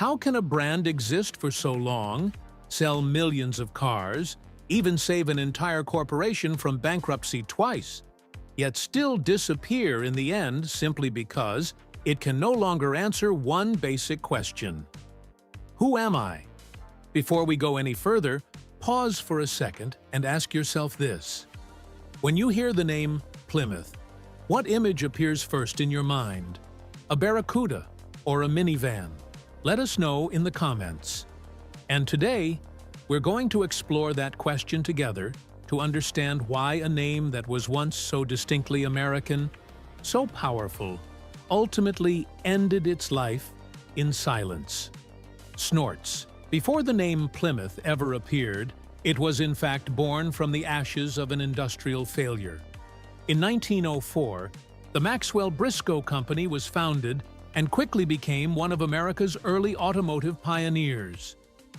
How can a brand exist for so long, sell millions of cars, even save an entire corporation from bankruptcy twice, yet still disappear in the end simply because it can no longer answer one basic question? Who am I? Before we go any further, pause for a second and ask yourself this. When you hear the name Plymouth, what image appears first in your mind? A Barracuda or a minivan? Let us know in the comments. And today, we're going to explore that question together to understand why a name that was once so distinctly American, so powerful, ultimately ended its life in silence. Snorts. Before the name Plymouth ever appeared, it was in fact born from the ashes of an industrial failure. In 1904, the Maxwell Briscoe Company was founded and quickly became one of America's early automotive pioneers.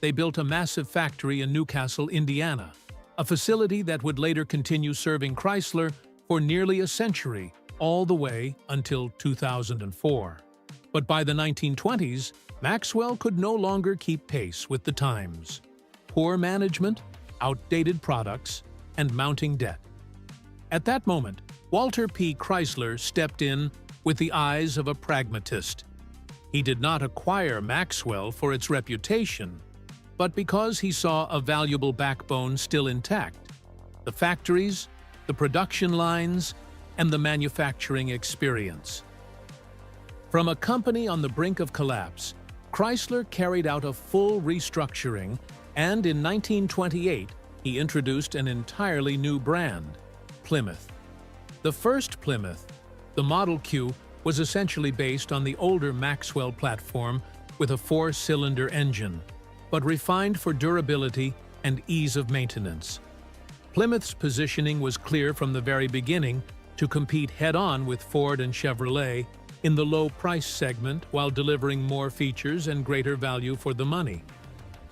They built a massive factory in Newcastle, Indiana, a facility that would later continue serving Chrysler for nearly a century, all the way until 2004. But by the 1920s, Maxwell could no longer keep pace with the times. Poor management, outdated products, and mounting debt. At that moment, Walter P. Chrysler stepped in with the eyes of a pragmatist. He did not acquire Maxwell for its reputation, but because he saw a valuable backbone still intact: the factories, the production lines, and the manufacturing experience. From a company on the brink of collapse, Chrysler carried out a full restructuring, and in 1928, he introduced an entirely new brand, Plymouth. The first Plymouth, the Model Q, was essentially based on the older Maxwell platform with a 4-cylinder engine, but refined for durability and ease of maintenance. Plymouth's positioning was clear from the very beginning to compete head-on with Ford and Chevrolet in the low-price segment while delivering more features and greater value for the money.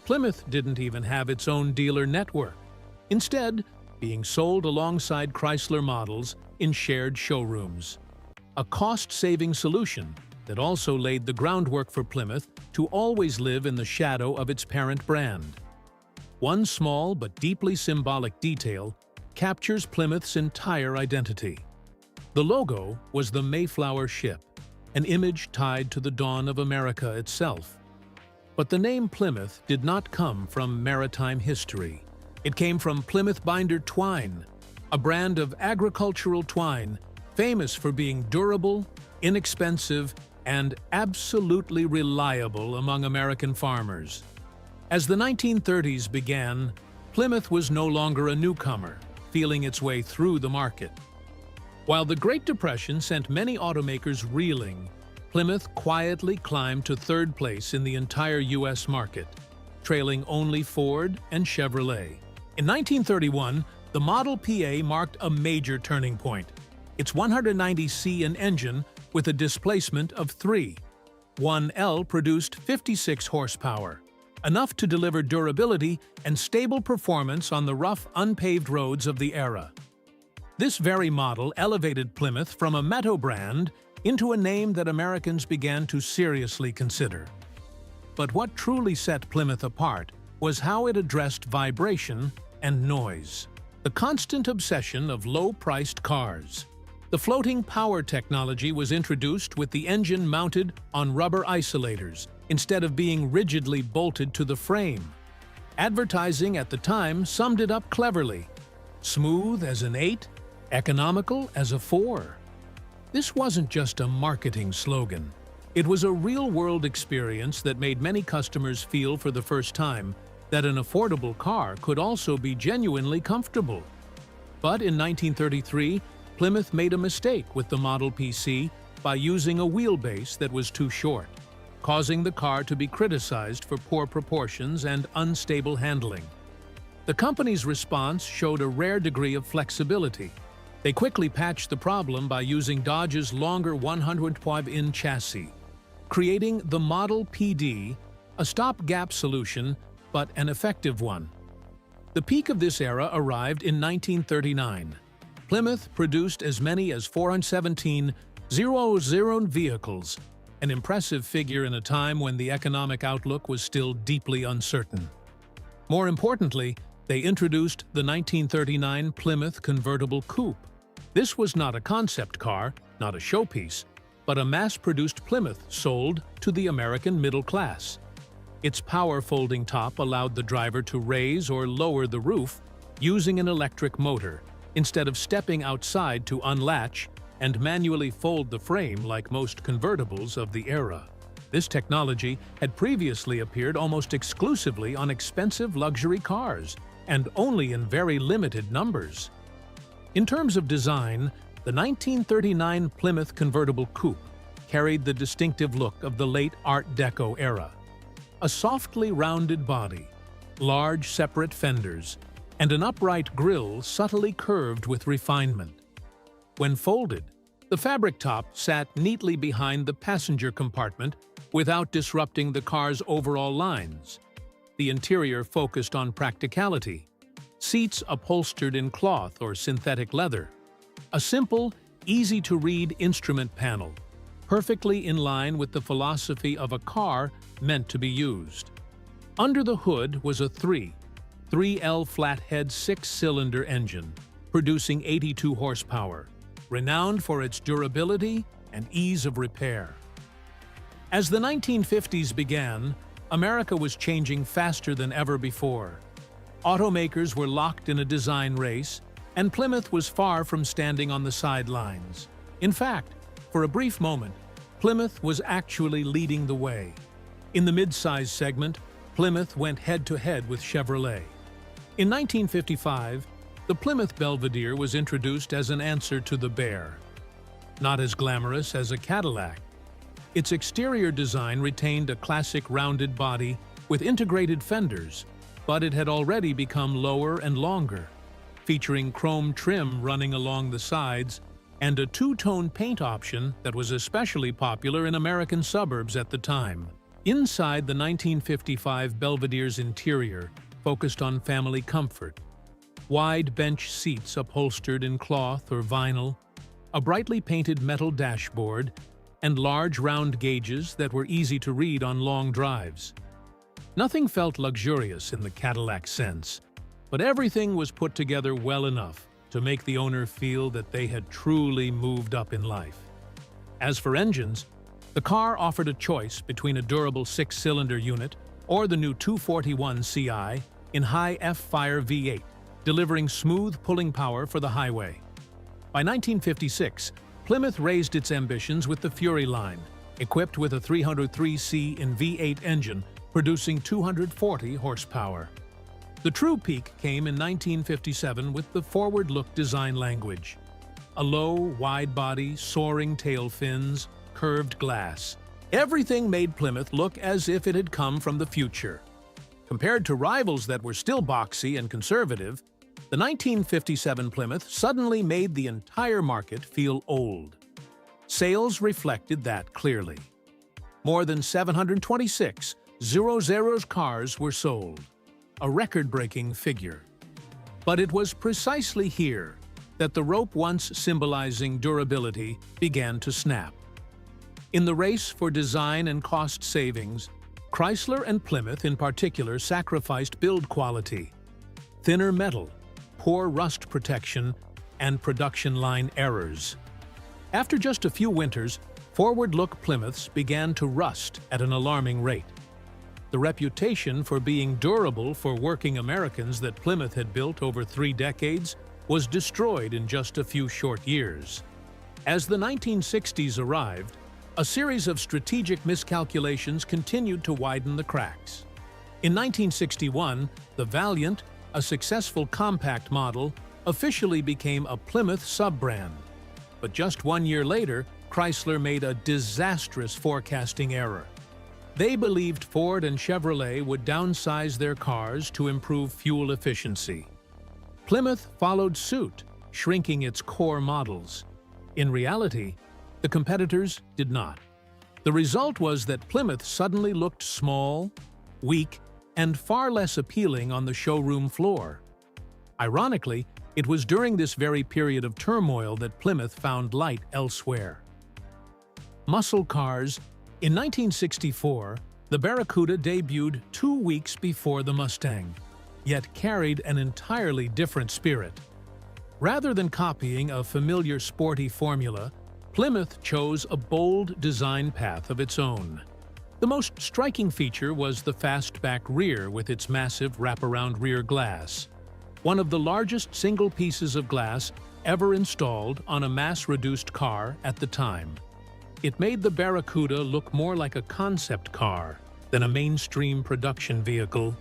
Plymouth didn't even have its own dealer network, instead being sold alongside Chrysler models in shared showrooms. A cost-saving solution that also laid the groundwork for Plymouth to always live in the shadow of its parent brand. One small but deeply symbolic detail captures Plymouth's entire identity. The logo was the Mayflower ship, an image tied to the dawn of America itself. But the name Plymouth did not come from maritime history. It came from Plymouth binder twine, a brand of agricultural twine famous for being durable, inexpensive, and absolutely reliable among American farmers. As the 1930s began, Plymouth was no longer a newcomer, feeling its way through the market. While the Great Depression sent many automakers reeling, Plymouth quietly climbed to third place in the entire U.S. market, trailing only Ford and Chevrolet. In 1931, the Model PA marked a major turning point. Its 190cc engine with a displacement of 3. 1L produced 56 horsepower, enough to deliver durability and stable performance on the rough, unpaved roads of the era. This very model elevated Plymouth from a metal brand into a name that Americans began to seriously consider. But what truly set Plymouth apart was how it addressed vibration and noise. The constant obsession of low-priced cars. The floating power technology was introduced with the engine mounted on rubber isolators instead of being rigidly bolted to the frame. Advertising at the time summed it up cleverly: smooth as an 8, economical as a 4. This wasn't just a marketing slogan. It was a real-world experience that made many customers feel for the first time that an affordable car could also be genuinely comfortable. But in 1933, Plymouth made a mistake with the Model PC by using a wheelbase that was too short, causing the car to be criticized for poor proportions and unstable handling. The company's response showed a rare degree of flexibility. They quickly patched the problem by using Dodge's longer 112-inch chassis, creating the Model PD, a stopgap solution, but an effective one. The peak of this era arrived in 1939. Plymouth produced as many as 417,000 vehicles, an impressive figure in a time when the economic outlook was still deeply uncertain. More importantly, they introduced the 1939 Plymouth convertible coupe. This was not a concept car, not a showpiece, but a mass-produced Plymouth sold to the American middle class. Its power-folding top allowed the driver to raise or lower the roof using an electric motor, instead of stepping outside to unlatch and manually fold the frame like most convertibles of the era. This technology had previously appeared almost exclusively on expensive luxury cars, and only in very limited numbers. In terms of design, the 1939 Plymouth convertible coupe carried the distinctive look of the late Art Deco era. A softly rounded body, large separate fenders, and an upright grille subtly curved with refinement. When folded, the fabric top sat neatly behind the passenger compartment without disrupting the car's overall lines. The interior focused on practicality. Seats upholstered in cloth or synthetic leather. A simple, easy-to-read instrument panel, perfectly in line with the philosophy of a car meant to be used. Under the hood was a 3L flathead six-cylinder engine, producing 82 horsepower, renowned for its durability and ease of repair. As the 1950s began, America was changing faster than ever before. Automakers were locked in a design race, and Plymouth was far from standing on the sidelines. In fact, for a brief moment, Plymouth was actually leading the way. In the mid-size segment, Plymouth went head-to-head with Chevrolet. In 1955, the Plymouth Belvedere was introduced as an answer to the Bear. Not as glamorous as a Cadillac, its exterior design retained a classic rounded body with integrated fenders, but it had already become lower and longer, featuring chrome trim running along the sides and a two-tone paint option that was especially popular in American suburbs at the time. Inside the 1955 Belvedere's interior focused on family comfort. Wide bench seats upholstered in cloth or vinyl, a brightly painted metal dashboard, and large round gauges that were easy to read on long drives. Nothing felt luxurious in the Cadillac sense, but everything was put together well enough to make the owner feel that they had truly moved up in life. As for engines, the car offered a choice between a durable six-cylinder unit or the new 241 Ci in high F-Fire V8, delivering smooth pulling power for the highway. By 1956, Plymouth raised its ambitions with the Fury line, equipped with a 303C in V8 engine, producing 240 horsepower. The true peak came in 1957 with the forward-look design language. A low, wide body, soaring tail fins, curved glass. Everything made Plymouth look as if it had come from the future. Compared to rivals that were still boxy and conservative, the 1957 Plymouth suddenly made the entire market feel old. Sales reflected that clearly. More than 726 00 cars were sold, a record-breaking figure. But it was precisely here that the rope once symbolizing durability began to snap. In the race for design and cost savings, Chrysler and Plymouth in particular sacrificed build quality, thinner metal, poor rust protection, and production line errors. After just a few winters, forward-look Plymouths began to rust at an alarming rate. The reputation for being durable for working Americans that Plymouth had built over 3 decades was destroyed in just a few short years. As the 1960s arrived, a series of strategic miscalculations continued to widen the cracks. In 1961, the Valiant, a successful compact model, officially became a Plymouth sub-brand. But just 1 year later, Chrysler made a disastrous forecasting error. They believed Ford and Chevrolet would downsize their cars to improve fuel efficiency. Plymouth followed suit, shrinking its core models. In reality, the competitors did not. The result was that Plymouth suddenly looked small, weak, and far less appealing on the showroom floor. Ironically, it was during this very period of turmoil that Plymouth found light elsewhere. Muscle cars, In 1964, the Barracuda debuted 2 weeks before the Mustang, yet carried an entirely different spirit. Rather than copying a familiar sporty formula, Plymouth chose a bold design path of its own. The most striking feature was the fastback rear with its massive wraparound rear glass, one of the largest single pieces of glass ever installed on a mass-reduced car at the time. It made the Barracuda look more like a concept car than a mainstream production vehicle.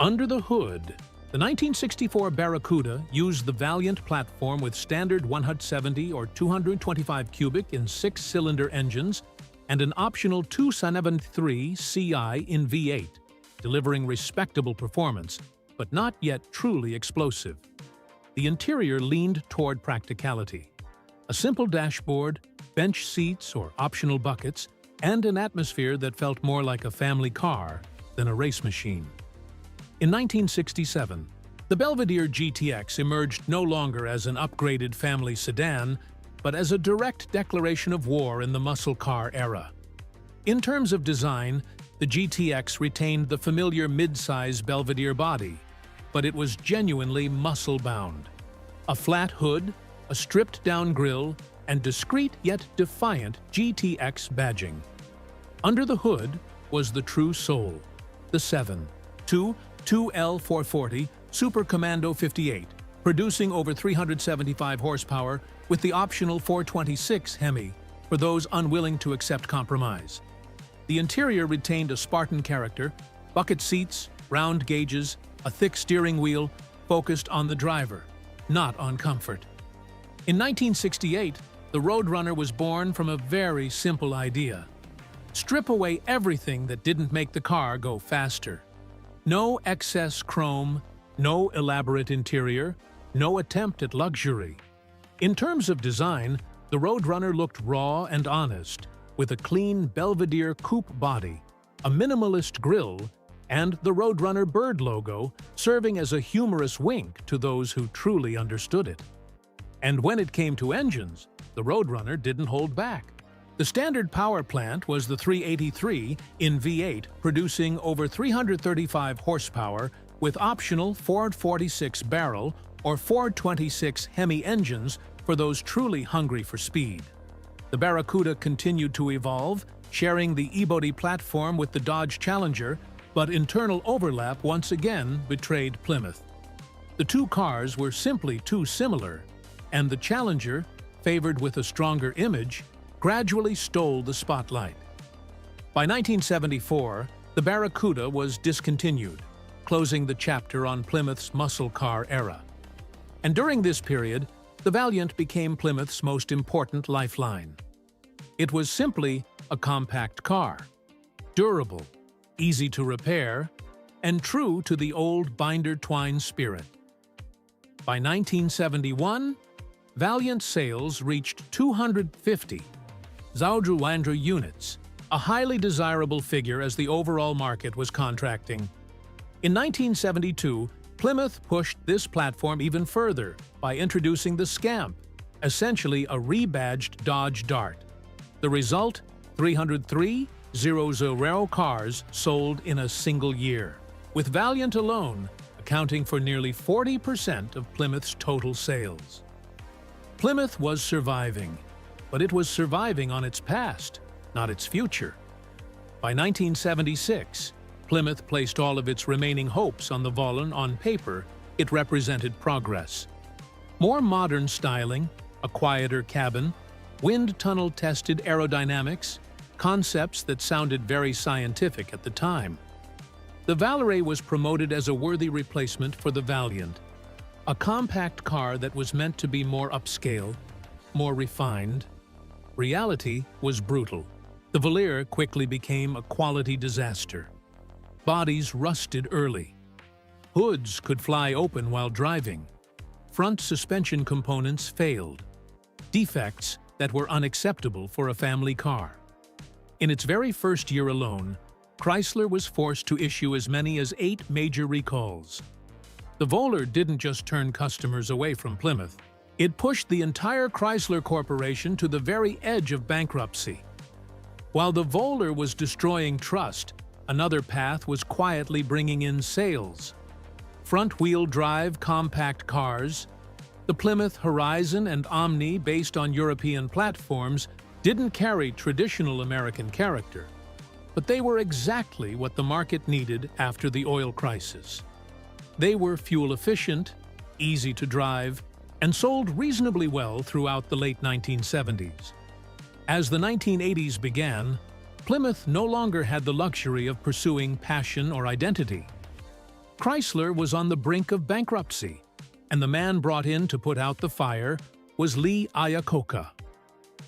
Under the hood, the 1964 Barracuda used the Valiant platform with standard 170 or 225 cubic in 6-cylinder engines and an optional 273 CI in V8, delivering respectable performance, but not yet truly explosive. The interior leaned toward practicality. A simple dashboard, bench seats or optional buckets, and an atmosphere that felt more like a family car than a race machine. In 1967, the Belvedere GTX emerged no longer as an upgraded family sedan, but as a direct declaration of war in the muscle car era. In terms of design, the GTX retained the familiar mid-size Belvedere body, but it was genuinely muscle-bound. A flat hood, a stripped-down grille, and discreet yet defiant GTX badging. Under the hood was the true soul, the 2L440 Super Commando 58, producing over 375 horsepower with the optional 426 Hemi for those unwilling to accept compromise. The interior retained a Spartan character, bucket seats, round gauges, a thick steering wheel focused on the driver, not on comfort. In 1968, the Roadrunner was born from a very simple idea. Strip away everything that didn't make the car go faster. No excess chrome, no elaborate interior, no attempt at luxury. In terms of design, the Roadrunner looked raw and honest, with a clean Belvedere coupe body, a minimalist grille, and the Roadrunner bird logo serving as a humorous wink to those who truly understood it. And when it came to engines, the Roadrunner didn't hold back. The standard power plant was the 383 in V8, producing over 335 horsepower with optional 446 barrel or 426 Hemi engines for those truly hungry for speed. The Barracuda continued to evolve, sharing the E-body platform with the Dodge Challenger, but internal overlap once again betrayed Plymouth. The two cars were simply too similar, and the Challenger, favored with a stronger image, gradually stole the spotlight. By 1974, the Barracuda was discontinued, closing the chapter on Plymouth's muscle car era. And during this period, the Valiant became Plymouth's most important lifeline. It was simply a compact car, durable, easy to repair, and true to the old binder-twine spirit. By 1971, Valiant sales reached 250,000 units, a highly desirable figure as the overall market was contracting. In 1972, Plymouth pushed this platform even further by introducing the Scamp, essentially a rebadged Dodge Dart. The result? 303,000 cars sold in a single year, with Valiant alone accounting for nearly 40% of Plymouth's total sales. Plymouth was surviving, but it was surviving on its past, not its future. By 1976, Plymouth placed all of its remaining hopes on the Volon. On paper, it represented progress. More modern styling, a quieter cabin, wind tunnel-tested aerodynamics, concepts that sounded very scientific at the time. The Valere was promoted as a worthy replacement for the Valiant, a compact car that was meant to be more upscale, more refined. Reality was brutal. The Valere quickly became a quality disaster. Bodies rusted early. Hoods could fly open while driving. Front suspension components failed. Defects that were unacceptable for a family car. In its very first year alone, Chrysler was forced to issue as many as 8 major recalls. The Volar didn't just turn customers away from Plymouth. It pushed the entire Chrysler Corporation to the very edge of bankruptcy. While the Volare was destroying trust, another path was quietly bringing in sales. Front-wheel drive compact cars, the Plymouth Horizon and Omni, based on European platforms, didn't carry traditional American character, but they were exactly what the market needed after the oil crisis. They were fuel-efficient, easy to drive, and sold reasonably well throughout the late 1970s. As the 1980s began, Plymouth no longer had the luxury of pursuing passion or identity. Chrysler was on the brink of bankruptcy, and the man brought in to put out the fire was Lee Iacocca.